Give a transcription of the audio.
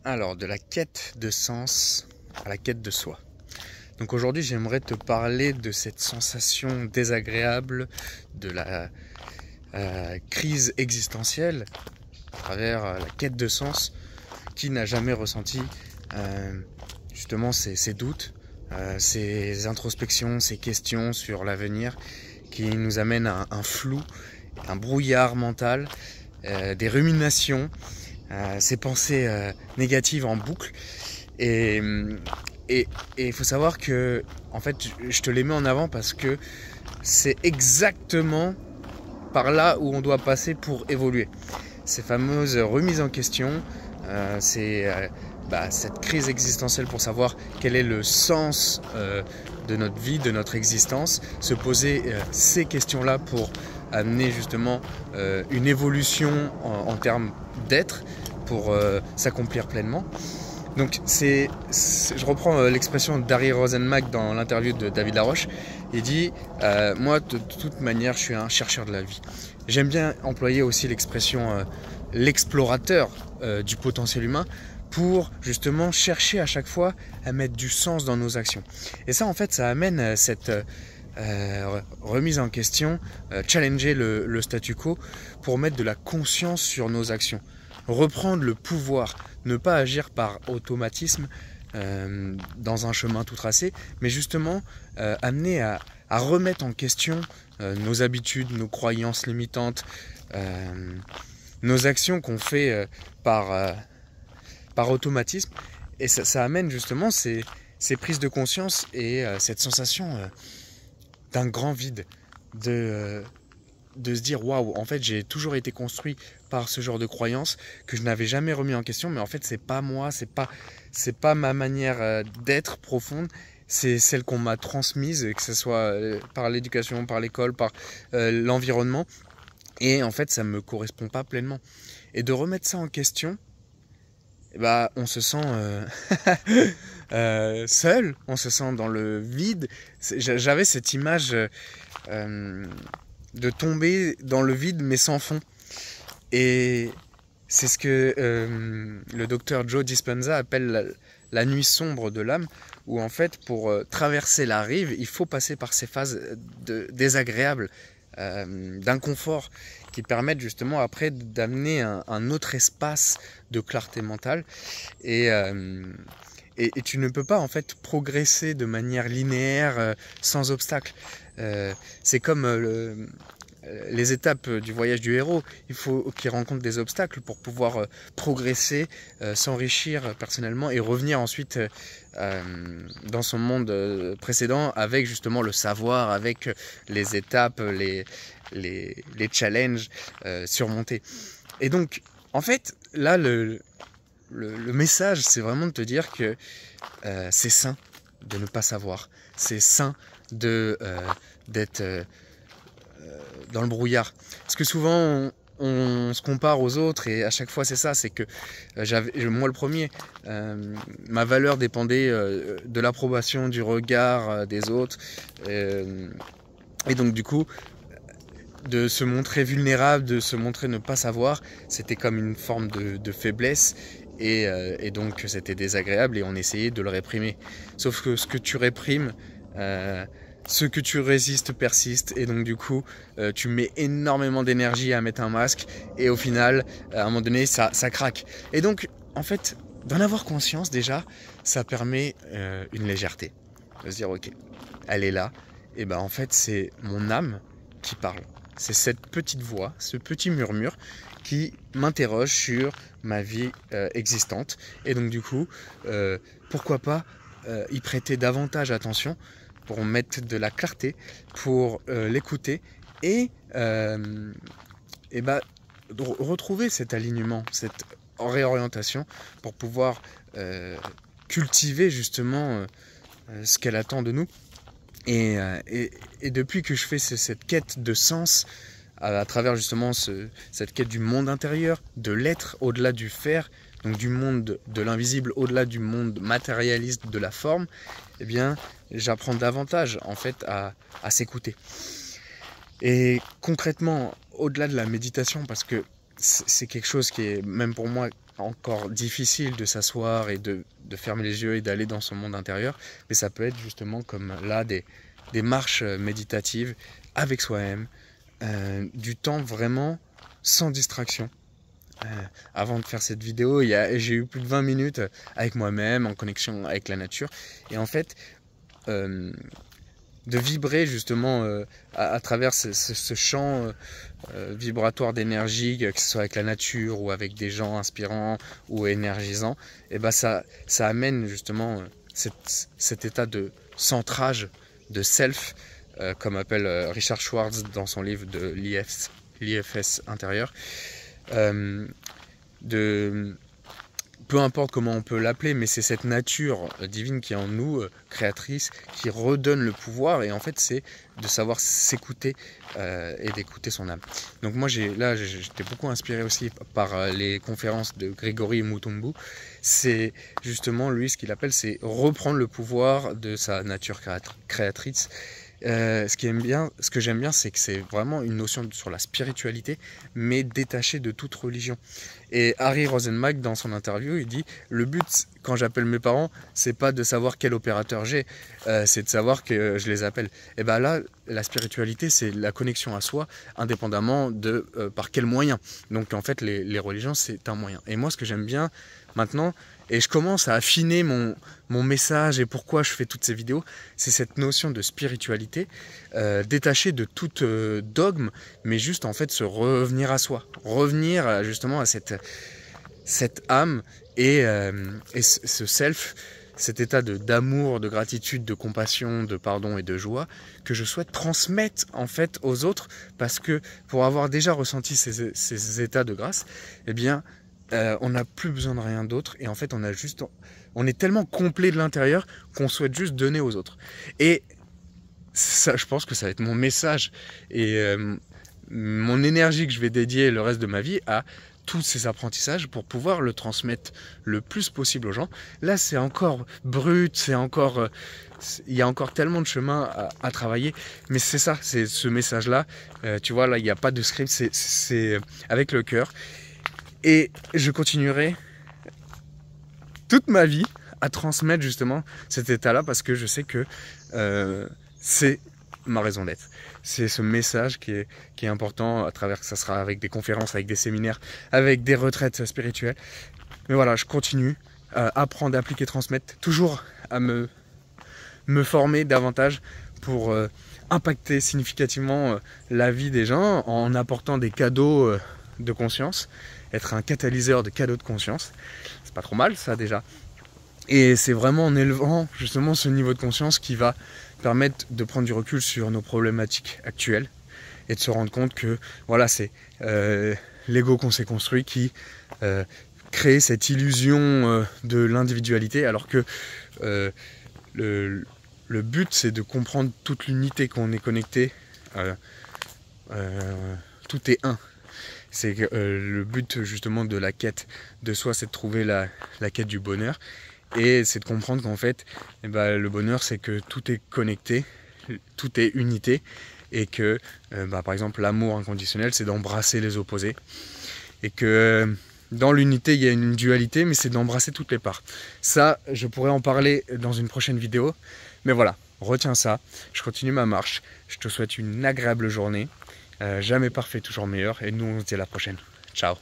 Alors, de la quête de sens à la quête de soi. Donc aujourd'hui, j'aimerais te parler de cette sensation désagréable de la crise existentielle à travers la quête de sens. Qui n'a jamais ressenti justement ces doutes, ces introspections, ces questions sur l'avenir qui nous amènent à un flou, un brouillard mental, des ruminations, ces pensées négatives en boucle. Et il faut savoir que, en fait, je te les mets en avant parce que c'est exactement par là où on doit passer pour évoluer. Ces fameuses remises en question, cette crise existentielle pour savoir quel est le sens de notre vie, de notre existence, se poser ces questions-là pour amener justement une évolution en termes d'être, pour s'accomplir pleinement. Donc je reprends l'expression d'Harry Rosenmack dans l'interview de David Laroche. Il dit moi de toute manière je suis un chercheur de la vie. J'aime bien employer aussi l'expression l'explorateur du potentiel humain pour justement chercher à chaque fois à mettre du sens dans nos actions. Et ça en fait ça amène cette remise en question, challenger le statu quo pour mettre de la conscience sur nos actions. Reprendre le pouvoir, ne pas agir par automatisme dans un chemin tout tracé, mais justement amener à remettre en question nos habitudes, nos croyances limitantes, nos actions qu'on fait par automatisme. Et ça amène justement ces prises de conscience et cette sensation d'un grand vide, de se dire waouh, en fait j'ai toujours été construit par ce genre de croyances que je n'avais jamais remis en question, mais en fait c'est pas moi, c'est pas ma manière d'être profonde, c'est celle qu'on m'a transmise, que ce soit par l'éducation, par l'école, par l'environnement, et en fait ça me correspond pas pleinement. Et de remettre ça en question, on se sent seul, on se sent dans le vide. J'avais cette image de tomber dans le vide mais sans fond. Et c'est ce que le docteur Joe Dispenza appelle la nuit sombre de l'âme, où en fait pour traverser la rive, il faut passer par ces phases désagréables, d'inconfort, qui permettent justement après d'amener un autre espace de clarté mentale. Et tu ne peux pas en fait progresser de manière linéaire sans obstacle. C'est comme les étapes du voyage du héros. Il faut qu'il rencontre des obstacles pour pouvoir progresser, s'enrichir personnellement et revenir ensuite dans son monde précédent avec justement le savoir, avec les étapes, les challenges surmontés. Et donc en fait là le message, c'est vraiment de te dire que c'est sain de ne pas savoir, c'est sain d'être dans le brouillard. Parce que souvent on se compare aux autres et à chaque fois c'est ça, c'est que moi le premier, ma valeur dépendait de l'approbation, du regard des autres, et donc du coup de se montrer vulnérable, de se montrer ne pas savoir, c'était comme une forme de faiblesse. Et donc c'était désagréable et on essayait de le réprimer. Sauf que ce que tu réprimes, ce que tu résistes persiste, et donc du coup tu mets énormément d'énergie à mettre un masque et au final à un moment donné ça craque. Et donc en fait d'en avoir conscience déjà, ça permet une légèreté, de se dire ok, elle est là, et en fait c'est mon âme qui parle. C'est cette petite voix, ce petit murmure qui m'interroge sur ma vie existante. Et donc du coup, pourquoi pas y prêter davantage attention pour mettre de la clarté, pour l'écouter et retrouver cet alignement, cette réorientation pour pouvoir cultiver justement ce qu'elle attend de nous. Et depuis que je fais cette quête de sens à travers justement cette quête du monde intérieur, de l'être au-delà du faire, donc du monde de l'invisible au-delà du monde matérialiste de la forme, eh bien j'apprends davantage en fait à s'écouter. Et concrètement, au-delà de la méditation, parce que c'est quelque chose qui est même pour moi encore difficile de s'asseoir et de fermer les yeux et d'aller dans son monde intérieur, mais ça peut être justement comme là des marches méditatives avec soi-même, du temps vraiment sans distraction. Avant de faire cette vidéo, j'ai eu plus de 20 minutes avec moi-même, en connexion avec la nature, et en fait, de vibrer justement à travers ce champ vibratoire d'énergie, que ce soit avec la nature ou avec des gens inspirants ou énergisants, et ben ça amène justement cet état de centrage, de self, comme appelle Richard Schwartz dans son livre de l'IFS intérieur. Peu importe comment on peut l'appeler, mais c'est cette nature divine qui est en nous, créatrice, qui redonne le pouvoir, et en fait c'est de savoir s'écouter et d'écouter son âme. Donc moi j'étais beaucoup inspiré aussi par les conférences de Grégory Mutombo. C'est justement lui, ce qu'il appelle, c'est reprendre le pouvoir de sa nature créatrice. Ce que j'aime bien, c'est que c'est vraiment une notion sur la spiritualité, mais détachée de toute religion. Et Harry Rosenbach, dans son interview, il dit « Le but, quand j'appelle mes parents, c'est pas de savoir quel opérateur j'ai, c'est de savoir que je les appelle. » Et bien là, la spiritualité, c'est la connexion à soi, indépendamment de par quel moyen. Donc en fait, les religions, c'est un moyen. Et moi, ce que j'aime bien maintenant, et je commence à affiner mon message et pourquoi je fais toutes ces vidéos, c'est cette notion de spiritualité, détachée de toute dogme, mais juste en fait se revenir à soi, revenir justement à cette âme et ce self, cet état d'amour, de gratitude, de compassion, de pardon et de joie que je souhaite transmettre en fait aux autres, parce que pour avoir déjà ressenti ces états de grâce, eh bien on n'a plus besoin de rien d'autre, et en fait on est tellement complet de l'intérieur qu'on souhaite juste donner aux autres. Et ça, je pense que ça va être mon message et mon énergie que je vais dédier le reste de ma vie à tous ces apprentissages pour pouvoir le transmettre le plus possible aux gens. Là c'est encore brut, c'est encore il y a encore tellement de chemin à travailler, mais c'est ça, c'est ce message là, tu vois, là il n'y a pas de script, c'est avec le cœur. Et je continuerai toute ma vie à transmettre justement cet état-là, parce que je sais que c'est ma raison d'être. C'est ce message qui est important, à travers que ça sera avec des conférences, avec des séminaires, avec des retraites spirituelles. Mais voilà, je continue à apprendre, appliquer, transmettre, toujours à me former davantage pour impacter significativement la vie des gens en apportant des cadeaux de conscience, être un catalyseur de cadeaux de conscience. C'est pas trop mal ça déjà. Et c'est vraiment en élevant justement ce niveau de conscience qui va permettre de prendre du recul sur nos problématiques actuelles et de se rendre compte que voilà, c'est l'ego qu'on s'est construit qui crée cette illusion de l'individualité, alors que le but c'est de comprendre toute l'unité qu'on est connecté, tout est un. C'est que le but justement de la quête de soi, c'est de trouver la quête du bonheur. Et c'est de comprendre qu'en fait, eh ben, le bonheur, c'est que tout est connecté, tout est unité. Et que, par exemple, l'amour inconditionnel, c'est d'embrasser les opposés. Et que dans l'unité, il y a une dualité, mais c'est d'embrasser toutes les parts. Ça, je pourrais en parler dans une prochaine vidéo. Mais voilà, retiens ça. Je continue ma marche. Je te souhaite une agréable journée. Jamais parfait, toujours meilleur. Et nous, on se dit à la prochaine. Ciao.